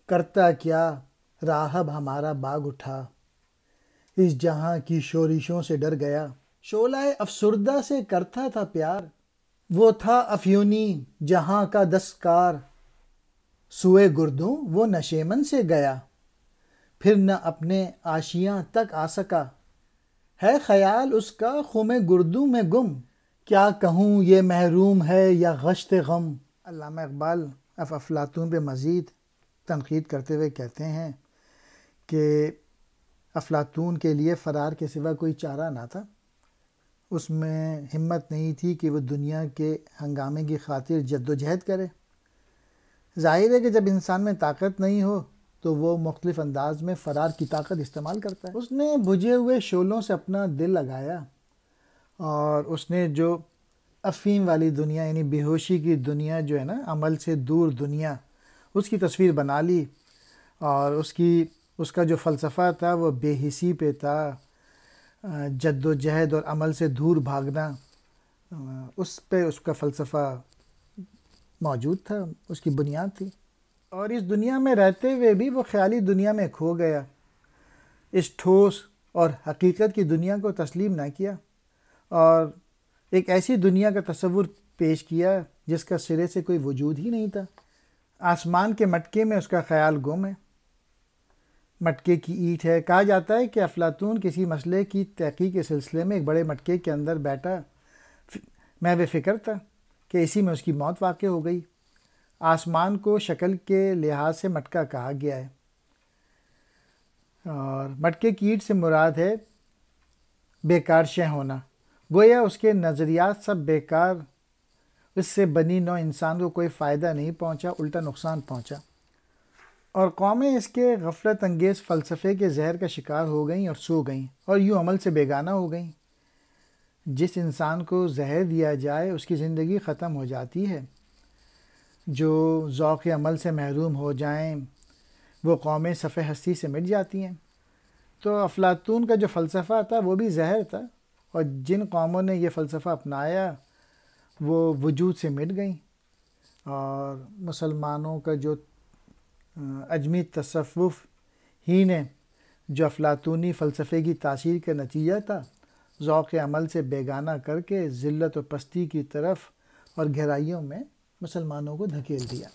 کرتا کیا راہب ہمارا باغ اٹھا، اس جہاں کی شورشوں سے ڈر گیا۔ شعلہ افسردہ سے کرتا تھا پیار، وہ تھا افیونی جہاں کا دستکار۔ سوئے گردوں وہ نشیمن سے گیا، پھر نہ اپنے آشیاں تک آ سکا۔ ہے خیال اس کا خم گردوں میں گم، کیا کہوں یہ محروم ہے یا غشت غم۔ علامہ اقبال افلاطون پہ مزید تنقید کرتے ہوئے کہتے ہیں کہ افلاطون کے لیے فرار کے سوا کوئی چارہ نہ تھا، اس میں ہمت نہیں تھی کہ وہ دنیا کے ہنگامے کی خاطر جد و جہد کرے۔ ظاہر ہے کہ جب انسان میں طاقت نہیں ہو تو وہ مختلف انداز میں فرار کی طاقت استعمال کرتا ہے۔ اس نے بجھے ہوئے شعلوں سے اپنا دل لگایا اور اس نے جو افیم والی دنیا یعنی بے ہوشی کی دنیا جو ہے نا، عمل سے دور دنیا، اس کی تصویر بنا لی، اور اس کا جو فلسفہ تھا وہ بے حسی پہ تھا، جد و جہد اور عمل سے دور بھاگنا، اس پہ اس کا فلسفہ موجود تھا، اس کی بنیاد تھی۔ اور اس دنیا میں رہتے ہوئے بھی وہ خیالی دنیا میں کھو گیا، اس ٹھوس اور حقیقت کی دنیا کو تسلیم نہ کیا، اور ایک ایسی دنیا کا تصور پیش کیا جس کا سرے سے کوئی وجود ہی نہیں تھا۔ آسمان کے مٹکے میں اس کا خیال گم ہے، مٹکے کی اینٹ ہے۔ کہا جاتا ہے کہ افلاطون کسی مسئلے کی تحقیق کے سلسلے میں ایک بڑے مٹکے کے اندر بیٹھا محو فکر تھا کہ اسی میں اس کی موت واقع ہو گئی۔ آسمان کو شکل کے لحاظ سے مٹکا کہا گیا ہے، اور مٹکے کی اینٹ سے مراد ہے بیکار شے ہونا، گویا اس کے نظریات سب بیکار، اس سے بنی نوع انسان کو کوئی فائدہ نہیں پہنچا، الٹا نقصان پہنچا، اور قومیں اس کے غفلت انگیز فلسفے کے زہر کا شکار ہو گئیں اور سو گئیں، اور یوں عمل سے بیگانہ ہو گئیں۔ جس انسان کو زہر دیا جائے اس کی زندگی ختم ہو جاتی ہے، جو ذوق عمل سے محروم ہو جائیں وہ قومیں صفِ ہستی سے مٹ جاتی ہیں۔ تو افلاطون کا جو فلسفہ تھا وہ بھی زہر تھا، اور جن قوموں نے یہ فلسفہ اپنایا وہ وجود سے مٹ گئیں، اور مسلمانوں کا جو عجمی تصوف ہی نے جو افلاطونی فلسفے کی تاثیر کا نتیجہ تھا، ذوق عمل سے بیگانہ کر کے ذلت و پستی کی طرف اور گہرائیوں میں مسلمانوں کو دھکیل دیا۔